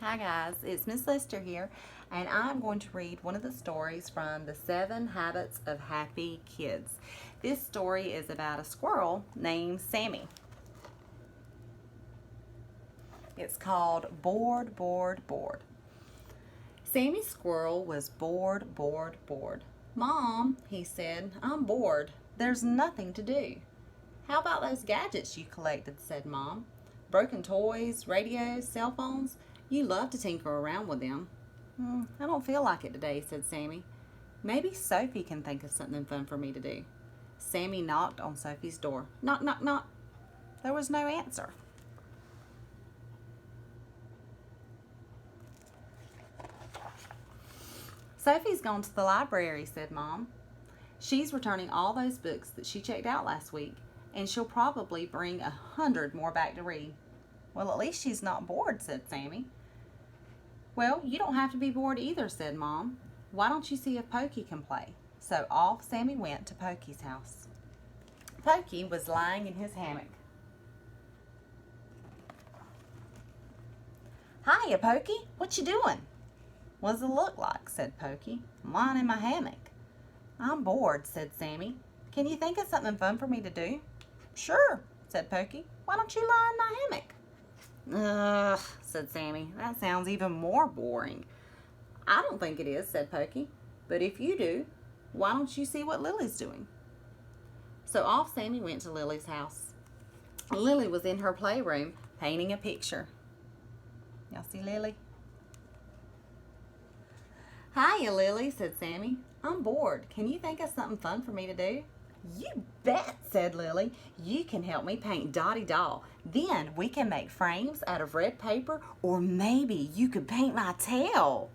Hi guys, it's Miss Lister here, and I'm going to read one of the stories from the 7 Habits of Happy Kids. This story is about a squirrel named Sammy. It's called Bored, Bored, Bored. Sammy Squirrel was bored, bored, bored. Mom, he said, I'm bored. There's nothing to do. How about those gadgets you collected, said Mom. Broken toys, radios, cell phones. You love to tinker around with them. I don't feel like it today, said Sammy. Maybe Sophie can think of something fun for me to do. Sammy knocked on Sophie's door. Knock, knock, knock. There was no answer. Sophie's gone to the library, said Mom. She's returning all those books that she checked out last week, and she'll probably bring 100 more back to read. Well, at least she's not bored, said Sammy. Well, you don't have to be bored either, said Mom. Why don't you see if Pokey can play? So off Sammy went to Pokey's house. Pokey was lying in his hammock. Hiya, Pokey. What you doing? What's it look like, said Pokey. I'm lying in my hammock. I'm bored, said Sammy. Can you think of something fun for me to do? Sure, said Pokey. Why don't you lie in my hammock? Ugh, said Sammy. That sounds even more boring. I don't think it is, said Pokey. But if you do, why don't you see what Lily's doing? So off Sammy went to Lily's house. Lily was in her playroom painting a picture. Y'all see Lily? Hiya, Lily, said Sammy. I'm bored. Can you think of something fun for me to do? You bet, said Lily. You can help me paint Dottie Doll. Then we can make frames out of red paper, or maybe you could paint my tail.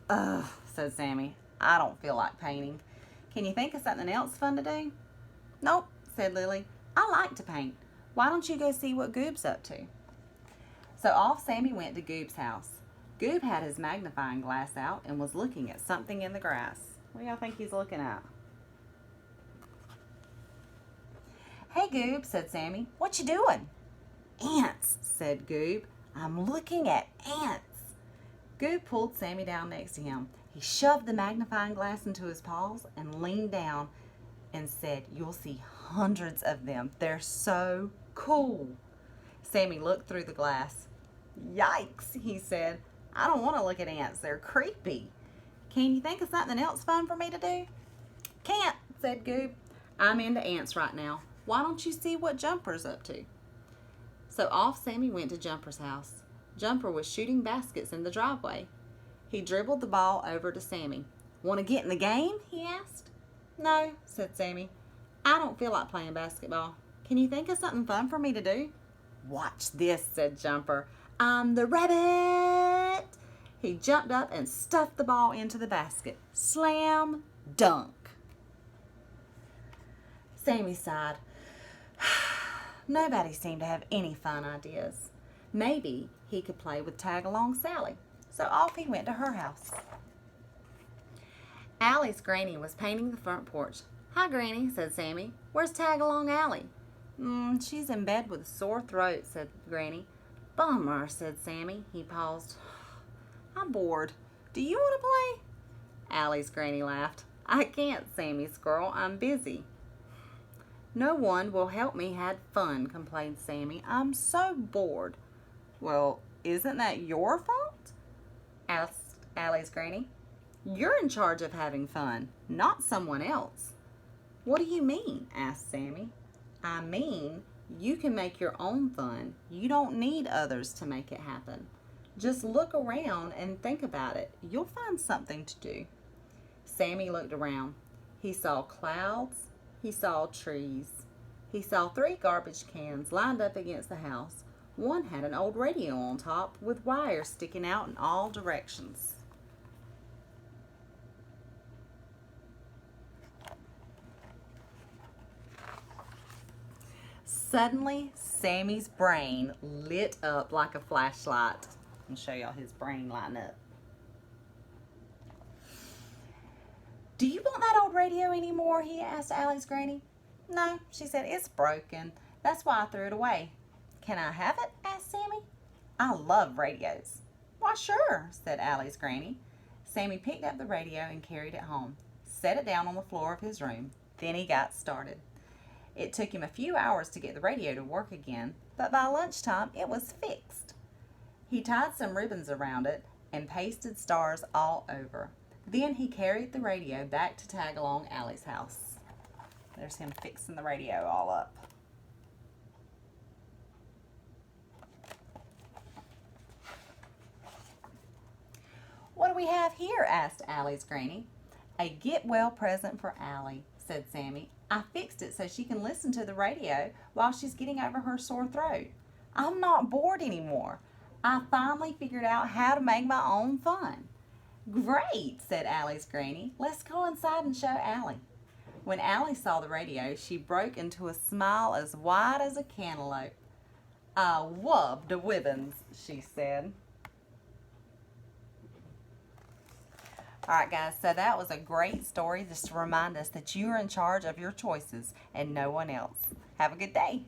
Ugh, said Sammy. I don't feel like painting. Can you think of something else fun to do? Nope, said Lily. I like to paint. Why don't you go see what Goob's up to? So off Sammy went to Goob's house. Goob had his magnifying glass out and was looking at something in the grass. What do y'all think he's looking at? Hey, Goob, said Sammy. What you doing? Ants, said Goob. I'm looking at ants. Goob pulled Sammy down next to him. He shoved the magnifying glass into his paws and leaned down and said, You'll see hundreds of them. They're so cool. Sammy looked through the glass. Yikes, he said. I don't want to look at ants. They're creepy. Can you think of something else fun for me to do? Can't, said Goob. I'm into ants right now. Why don't you see what Jumper's up to? So off Sammy went to Jumper's house. Jumper was shooting baskets in the driveway. He dribbled the ball over to Sammy. Want to get in the game? He asked. No, said Sammy. I don't feel like playing basketball. Can you think of something fun for me to do? Watch this, said Jumper. I'm the rabbit. He jumped up and stuffed the ball into the basket. Slam dunk. Sammy sighed. Nobody seemed to have any fun ideas. Maybe he could play with Tag-Along Sally. So off he went to her house. Allie's granny was painting the front porch. Hi, Granny, said Sammy. Where's Tag-Along Allie? She's in bed with a sore throat, said Granny. Bummer, said Sammy. He paused. I'm bored. Do you want to play? Allie's granny laughed. I can't, Sammy Squirrel. I'm busy. No one will help me have fun, complained Sammy. I'm so bored. Well, isn't that your fault? Asked Allie's granny. You're in charge of having fun, not someone else. What do you mean? Asked Sammy. I mean, you can make your own fun. You don't need others to make it happen. Just look around and think about it. You'll find something to do. Sammy looked around. He saw clouds. He saw trees. He saw 3 garbage cans lined up against the house. One had an old radio on top with wires sticking out in all directions. Suddenly, Sammy's brain lit up like a flashlight. I'll show y'all his brain lighting up. Do you want that old radio anymore? He asked Allie's granny. No, she said, it's broken. That's why I threw it away. Can I have it? Asked Sammy. I love radios. Why, sure, said Allie's granny. Sammy picked up the radio and carried it home, set it down on the floor of his room. Then he got started. It took him a few hours to get the radio to work again, but by lunchtime it was fixed. He tied some ribbons around it and pasted stars all over. Then he carried the radio back to Tagalong Allie's house. There's him fixing the radio all up. What do we have here? Asked Allie's granny. A get well present for Allie, said Sammy. I fixed it so she can listen to the radio while she's getting over her sore throat. I'm not bored anymore. I finally figured out how to make my own fun. Great, said Allie's granny. Let's go inside and show Allie. When Allie saw the radio, she broke into a smile as wide as a cantaloupe. I love the ribbons, she said. All right, guys, so that was a great story just to remind us that you are in charge of your choices and no one else. Have a good day.